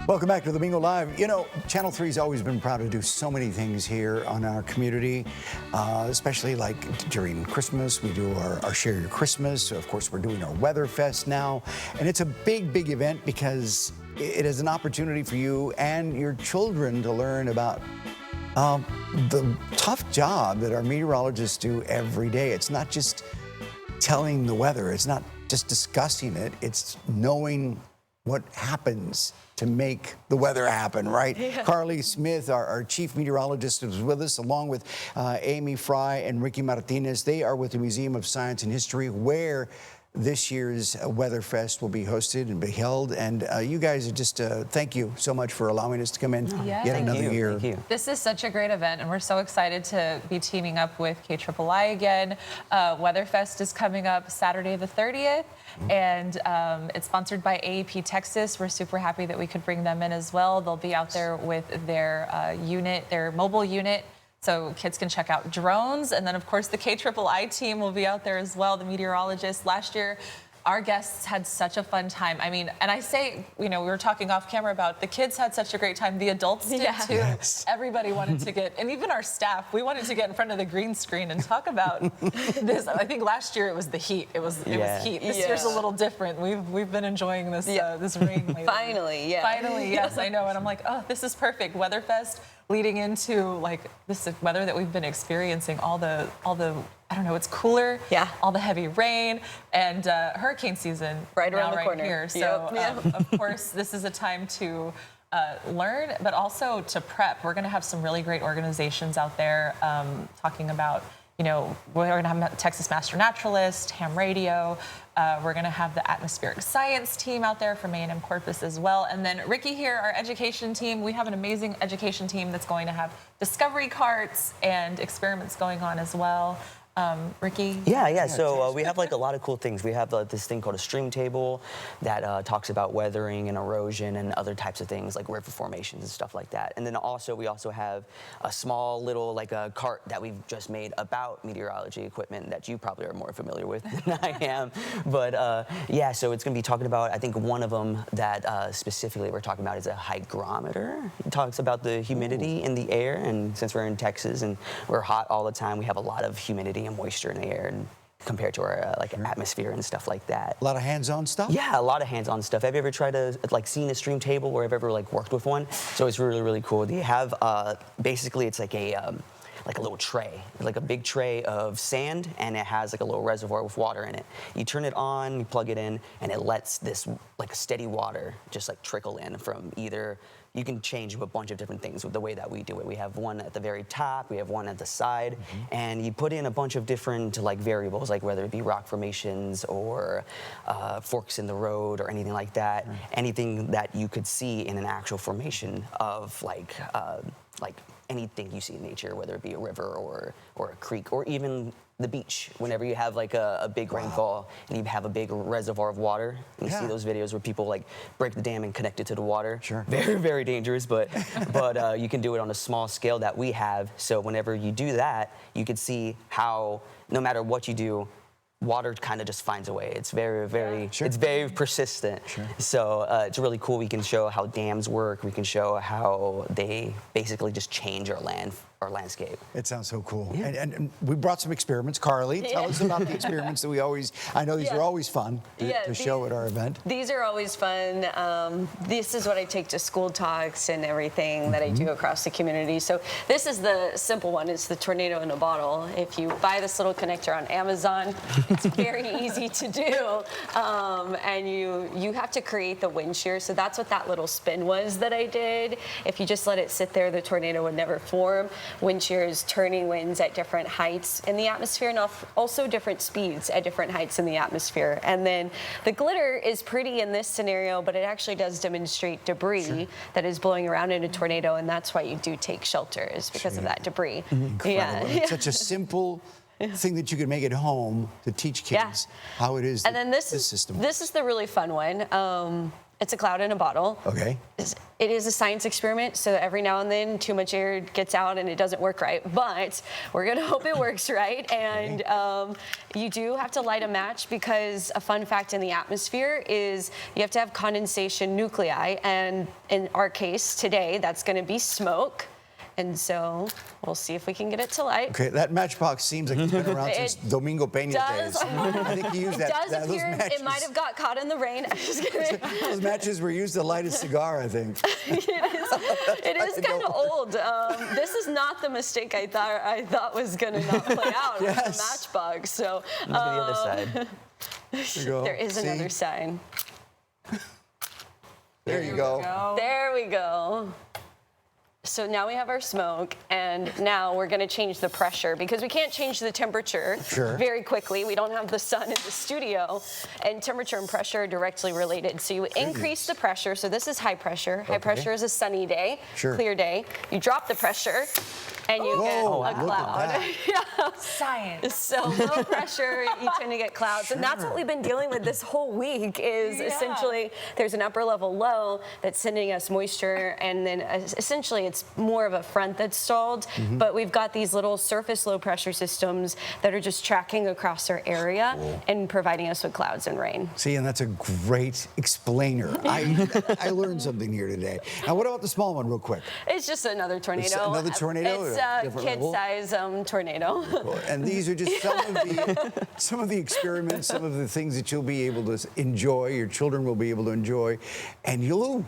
Welcome back to Domingo Live. You know, Channel 3's always been proud to do so many things here on our community, especially like during Christmas. We do our Share Your Christmas. So of course, we're doing our Weatherfest now. And it's a big, big event because it is an opportunity for you and your children to learn about the tough job that our meteorologists do every day. It's not just telling the weather. It's not just discussing it. It's knowing what happens to make the weather happen, right? Yeah. Carly Smith, our chief meteorologist, is with us, along with Amy Fry and Ricky Martinez. They are with the Museum of Science and History, where this year's Weatherfest will be hosted and be held. And you guys are just, thank you so much for allowing us to come in yet another year. Thank you. This is such a great event, and we're so excited to be teaming up with KIII again. Weatherfest is coming up Saturday the 30th, and it's sponsored by AEP Texas. We're super happy that we could bring them in as well. They'll be out there with their unit, their mobile unit, so kids can check out drones. And then, of course, the KIII team will be out there as well, the meteorologists. Last year, our guests had such a fun time. I mean, and I say, you know, we were talking off camera about the kids had such a great time. The adults did too. Yes. Everybody wanted to get, and even our staff, we wanted to get in front of the green screen and talk about this. I think last year it was the heat. It was heat. This year's a little different. We've been enjoying this this rain lately. Finally, yes, I know. And I'm like, oh, this is perfect. Weatherfest leading into like this weather that we've been experiencing, all the I don't know, it's cooler, all the heavy rain, and hurricane season right around the corner here. So of course, this is a time to learn, but also to prep. We're going to have some really great organizations out there talking about, you know, we're going to have Texas Master Naturalist, Ham Radio. We're going to have the atmospheric science team out there from A&M Corpus as well. And then Ricky here, our education team. We have an amazing education team that's going to have discovery carts and experiments going on as well. Ricky? Yeah. So we have like a lot of cool things. We have this thing called a stream table that talks about weathering and erosion and other types of things like river formations and stuff like that. And then we also have a small little like a cart that we've just made about meteorology equipment that you probably are more familiar with than I am. But yeah, so it's going to be talking about, I think one of them that specifically we're talking about is a hygrometer. It talks about the humidity in the air, and since we're in Texas and we're hot all the time, we have a lot of humidity and moisture in the air, and compared to our atmosphere and stuff like that. A lot of hands-on stuff? Yeah, a lot of hands-on stuff. Have you ever tried to seen a stream table, or have you ever worked with one? So it's really, really cool. They have basically it's like a little tray, like a big tray of sand, and it has like a little reservoir with water in it. You turn it on, you plug it in, and it lets this like steady water just like trickle in from either. You can change a bunch of different things with the way that we do it. We have one at the very top, we have one at the side, and you put in a bunch of different variables, like whether it be rock formations or forks in the road or anything like that. Anything that you could see in an actual formation of like anything you see in nature, whether it be a river or a creek or even the beach. Whenever you have like a big rainfall and you have a big reservoir of water, you see those videos where people like break the dam and connect it to the water. Sure. Very, very dangerous, but you can do it on a small scale that we have. So whenever you do that, you can see how no matter what you do, water kind of just finds a way. It's very, very, it's very persistent. Sure. So it's really cool. We can show how dams work. We can show how they basically just change our landscape. It sounds so cool. Yeah. And we brought some experiments. Carly, tell us about the experiments that I know these are always fun to show at our event. These are always fun. This is what I take to school talks and everything that I do across the community. So this is the simple one. It's the tornado in a bottle. If you buy this little connector on Amazon, it's very easy to do. And you have to create the wind shear. So that's what that little spin was that I did. If you just let it sit there, the tornado would never form. Wind shears, turning winds at different heights in the atmosphere, and also different speeds at different heights in the atmosphere. And then the glitter is pretty in this scenario, but it actually does demonstrate debris that is blowing around in a tornado, and that's why you do take shelter, is because of that debris. Incredible. It's such a simple thing that you can make at home to teach kids how it is. And then this system. This is the really fun one. It's a cloud in a bottle. Okay. It is a science experiment, so every now and then too much air gets out and it doesn't work right. But we're gonna hope it works right. And you do have to light a match, because a fun fact in the atmosphere is you have to have condensation nuclei, and in our case today, that's gonna be smoke. And so we'll see if we can get it to light. Okay, that matchbox seems like it's been around since Domingo Peña days. I think he used It that. does those appear matches. it might have got caught in the rain. I'm just kidding. Those matches were used to light a cigar, I think. It is kind of old. This is not the mistake I thought was gonna not play out with the matchbox. So Look at the other side. There you go. there is See? another sign. There you go. There we go. So now we have our smoke, and now we're going to change the pressure, because we can't change the temperature very quickly. We don't have the sun in the studio, and temperature and pressure are directly related. So you increase the pressure. So this is high pressure. High pressure is a sunny day, clear day. You drop the pressure, and you get a look at cloud. that. Science. So low pressure, you tend to get clouds. And that's what we've been dealing with this whole week is essentially there's an upper level low that's sending us moisture, and then essentially it's more of a front that's stalled. But we've got these little surface low pressure systems that are just tracking across our area and providing us with clouds and rain. See, and that's a great explainer. I learned something here today. Now, what about the small one, real quick? It's just another tornado. Another tornado? It's at a a different level? kid-size tornado. Cool. And these are just some of the experiments, some of the things that you'll be able to enjoy, your children will be able to enjoy, and you'll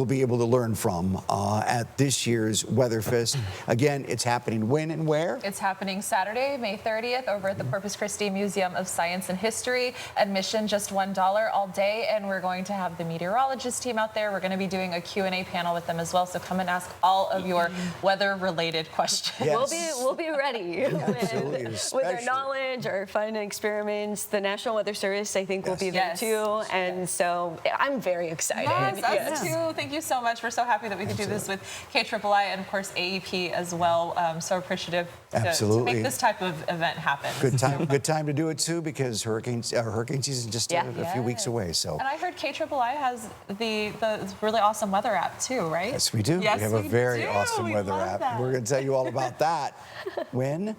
be able to learn from at this year's Weatherfest. Again, it's happening when and where? It's happening Saturday, May 30th, over at the Corpus Christi Museum of Science and History. Admission just $1 all day, and we're going to have the Meteorologist team out there. We're going to be doing a Q&A panel with them as well, so come and ask all of your weather-related questions. Yes. We'll be ready Absolutely, with our especially. knowledge, our fun experiments. The National Weather Service, I think, will be there too, and so I'm very excited. Yes, us too. Thank you so much. We're so happy that we could do this with KIII and, of course, AEP as well. So appreciative to make this type of event happen. Good time to do it too, because hurricane season just a few weeks away. So. And I heard KIII has the really awesome weather app too, right? Yes, we do. Yes, we have a very awesome We weather love app. that. We're going to tell you all about that when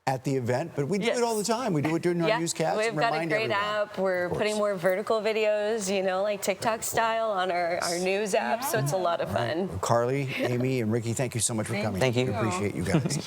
at the event, but we do it all the time. We do it during our newscasts. We've and got a remind great everyone. app. We're putting more vertical videos, like TikTok style on our news app, so it's a lot of fun. Carly, Amy, and Ricky, thank you so much for coming. Thank you. We appreciate you guys.